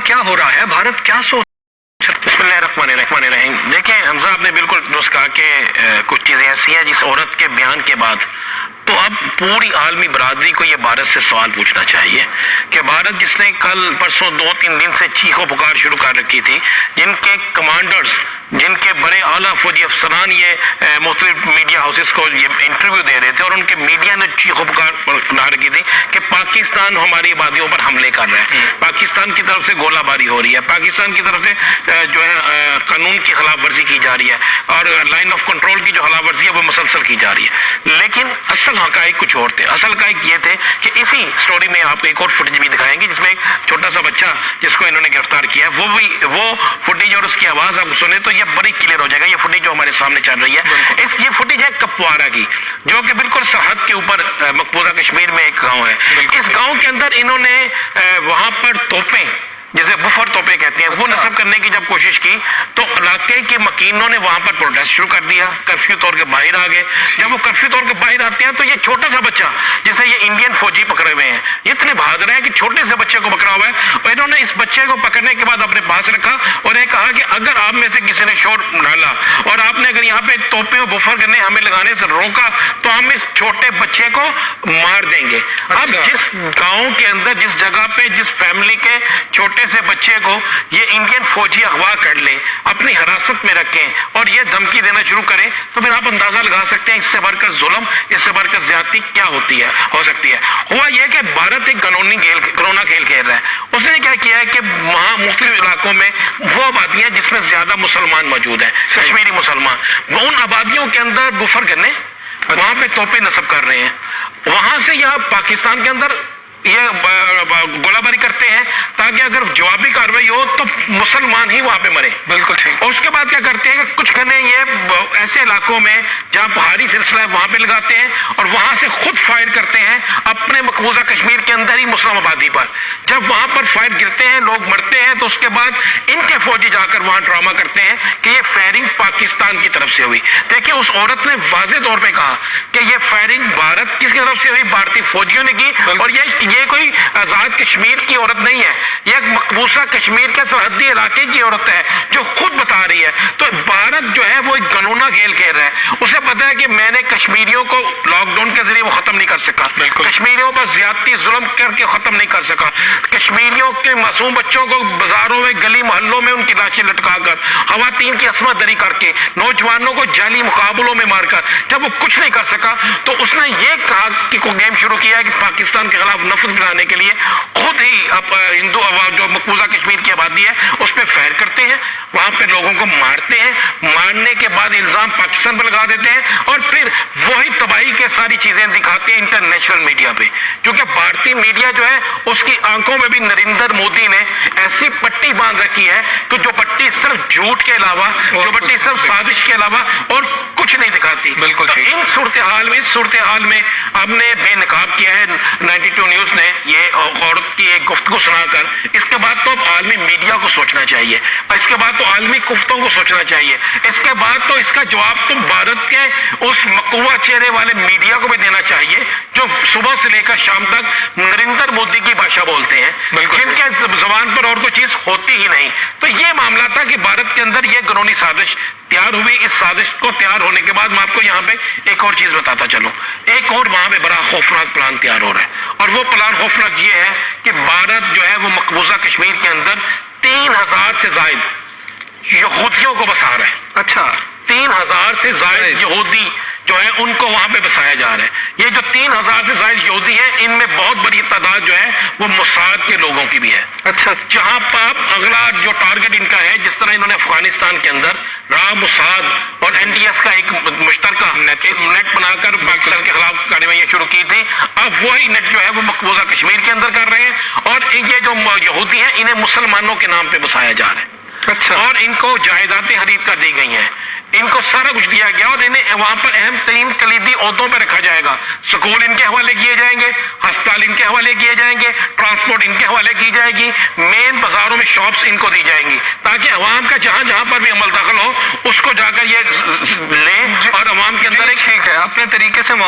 کیا ہو رہا ہے؟ بھارت کیا سوچ؟ بسم اللہ الرحمن الرحیم. دیکھیں حمزہ آپ نے بالکل درست کہا کہ کچھ چیزیں ایسی ہیں جس عورت کے بیان کے بعد تو اب پوری عالمی برادری کو یہ بھارت سے سوال پوچھنا چاہیے کہ بھارت جس نے کل پرسوں 2-3 دن سے چیخ و پکار شروع کر رکھی تھی، جن کے کمانڈرز، جن کے بڑے اعلیٰ فوجی افسران یہ مختلف میڈیا ہاؤسز کو یہ انٹرویو دے رہے تھے اور ان کے میڈیا نے چیخ و پکار لا رکھی تھی کہ پاکستان ہماری آبادیوں پر حملے کر رہا ہے، پاکستان کی طرف سے گولہ باری ہو رہی ہے، پاکستان کی طرف سے جو ہے قانون کی خلاف ورزی کی جا رہی ہے اور لائن آف کنٹرول کی جو خلاف ورزی ہے وہ مسلسل کی جا رہی ہے. لیکن اصل حقائق کچھ اور تھے. اصل حقائق یہ تھے کہ اسی سٹوری میں آپ کو ایک اور فوٹیج بھی دکھائیں گے جس میں ایک چھوٹا سا بچہ جس کو انہوں نے گرفتار کیا ہے، وہ فوٹیج اور اس کی آواز آپ سنیں تو یہ بڑی کلیئر ہو جائے گا. یہ فوٹیج جو ہمارے سامنے چل رہی ہے، یہ فوٹیج ہے کپوارہ کی، جو کہ بالکل سرحد کے اوپر مقبوضہ کشمیر میں ایک گاؤں ہے. اس گاؤں کے اندر انہوں نے وہاں پر توپیں، جسے بفر توپیں کہتے ہیں، وہ نصب کرنے کی جب کوشش کی تو علاقے کے مکینوں نے وہاں پر پروٹیسٹ شروع کر دیا، کرفیو توڑ کے باہر آ گئے. جب وہ کرفیو توڑ کے باہر آتے ہیں تو یہ چھوٹا سا بچہ جسے یہ انڈین فوجی پکڑے ہوئے ہیں، اتنے بہادر ہیں کہ چھوٹے سے بچے کو پکڑا ہوا ہے اور انہوں نے اس بچے کو پکڑنے کے بعد اپنے پاس رکھا اور یہ کہا کہ اگر آپ میں سے کسی نے شور ڈالا اور آپ نے اگر یہاں پہ توپیں اور بفر کرنے ہمیں لگانے سے روکا تو ہم اس چھوٹے بچے کو مار دیں گے. اب جس گاؤں کے اندر، جس جگہ پہ، جس فیملی کے چھوٹے سے بچے کو یہ انڈین فوجی اغوا کر لیں، اپنی حراست میں رکھیں اور یہ دھمکی دینا شروع کریں تو پھر آپ اندازہ لگا سکتے ہیں اس سے بڑھ کر ظلم، اس سے بڑھ کر زیادتی کیا ہو سکتی ہے. ہوا یہ کہ بھارت ایک کرونا کھیل کھیل رہا ہے. اس نے کیا کیا ہے کہ وہاں مختلف علاقوں میں وہ آبادیاں جس میں زیادہ مسلمان موجود ہیں، کشمیری مسلمان، وہ ان آبادیوں کے اندر بفر کرنے وہاں پہ توپیں نصب کر رہے ہیں. وہاں سے یا پاکستان کے اندر یہ گولہ باری کرتے ہیں تاکہ اگر جوابی کارروائی ہو تو مسلمان ہی وہاں پہ مرے. بالکل ٹھیک. اور اس کے بعد کیا کرتے ہیں کہ کچھ گنے یہ ایسے علاقوں میں جہاں پہاڑی سلسلہ ہے وہاں پہ لگاتے ہیں اور وہاں سے خود فائر کرتے ہیں اپنے مقبوضہ کشمیر کے اندر ہی مسلم آبادی پر. جب وہاں پر فائر گرتے ہیں، لوگ مرتے ہیں، تو اس کے بعد ان کے فوجی جا کر وہاں ڈرامہ کرتے ہیں کہ یہ فائرنگ پاکستان کی طرف سے ہوئی. دیکھیں اس عورت نے واضح طور پہ کہا کہ یہ فائرنگ بھارت کی طرف سے ہوئی، بھارتی فوجیوں نے کی اور یہ کوئی آزاد کشمیر کی عورت نہیں ہے، یہ ایک مقبوضہ کشمیر کے سرحدی علاقے کی عورت ہے جو خود بتا رہی ہے. تو بھارت جو ہے وہ ایک گنونا کھیل کھیل رہا ہے. اسے پتا ہے کہ میں نے کشمیریوں کو لاک ڈاؤن کے ذریعے وہ ختم نہیں کر سکا، کشمیریوں پر زیادتی ظلم کر کے ختم نہیں کر سکا، کشمیریوں کے معصوم بچوں کو بازاروں میں، گلی محلوں میں ان کی لاشیں لٹکا کر، خواتین کی عصمت دری کر کے، نوجوانوں کو جعلی مقابلوں میں مار کر جب وہ کچھ نہیں کر سکا تو اس نے یہ کہا کہ کوئی گیم شروع کیا ہے کہ پاکستان کے خلاف نفرت بنانے کے لیے خود ہی ہندو جو مقبوضہ کشمیر کی آبادی ہے اس پہ فائر کرتے ہیں، وہاں پہ لوگوں کو مارتے ہیں، مارنے کے بعد الزام پاکستان پر لگا دیتے ہیں اور پھر وہی تباہی کے ساری چیزیں دکھاتے ہیں انٹرنیشنل میڈیا پہ. کیونکہ بھارتی میڈیا جو ہے اس کی آنکھوں میں بھی نریندر مودی نے ایسی پٹی باندھ رکھی ہے کہ جو پٹی صرف جھوٹ کے علاوہ، جو پٹی صرف سازش کے علاوہ اور کچھ نہیں دکھاتی. بالکل. ان صورتحال میں ہم نے بے نقاب کیا ہے 92 نیوز نے یہ عورت کی ایک گفتگو سنا کر. اس کے بعد تو عالمی میڈیا کو سوچنا چاہیے، اس کے بعد تو عالمی گفتوں کو سوچنا چاہیے، اس کے بعد تو اس کا جواب تو بھارت کے اس مقوع چہرے والے میڈیا کو بھی دینا چاہیے جو صبح سے لے کر شام تک نریندر مودی کی بھاشا بولتے ہیں، جن کے زبان پر اور کوئی چیز ہوتی ہی نہیں. تو یہ معاملہ تھا کہ بھارت کے اندر یہ گنونی سازش تیار ہوئی. اس سازش کو تیار ہونے کے بعد میں آپ کو یہاں پہ ایک اور چیز بتاتا چلوں، ایک اور وہاں پہ بڑا خوفناک پلان تیار ہو رہا ہے اور وہ پلان خوفناک یہ ہے کہ بھارت جو ہے وہ مقبوضہ کشمیر کے اندر 3000 سے زائد یہودیوں کو بسا رہا ہے. اچھا، 3000 سے زائد یہودی جو ہے ان کو وہاں پہ بسایا جا رہا ہے. یہ جو 3000 سے زائد یہودی ہیں ان میں بہت بڑی تعداد جو ہے وہ موساد کے لوگوں کی بھی ہے. اچھا، جہاں پر اگلا جو ٹارگٹ ان کا ہے، جس طرح انہوں نے افغانستان کے اندر موساد اور NDS کا ایک مشترکہ نیٹ بنا کر پاکستان کے خلاف کارروائیاں شروع کی تھی، اب وہی نیٹ جو ہے وہ مقبوضہ کشمیر کے اندر کر رہے ہیں اور یہ جو یہودی ہیں انہیں مسلمانوں کے نام پہ بسایا جا رہا ہے. اچھا، اور ان کو جائیدادیں خرید کر دی گئی ہیں، ان کو سارا کچھ دیا گیا اور انہیں وہاں پر اہم ترین کلیدی عہدوں پہ رکھا جائے گا. سکول ان کے حوالے کیے جائیں گے، ہسپتال ان کے حوالے کیے جائیں گے، ٹرانسپورٹ ان کے حوالے کی جائے گی، مین بازاروں میں شاپس ان کو دی جائیں گی تاکہ عوام کا جہاں پر بھی عمل دخل ہو اس کو جا کر یہ لیں اور عوام کے اندر ایک ٹھیک ہے اپنے طریقے سے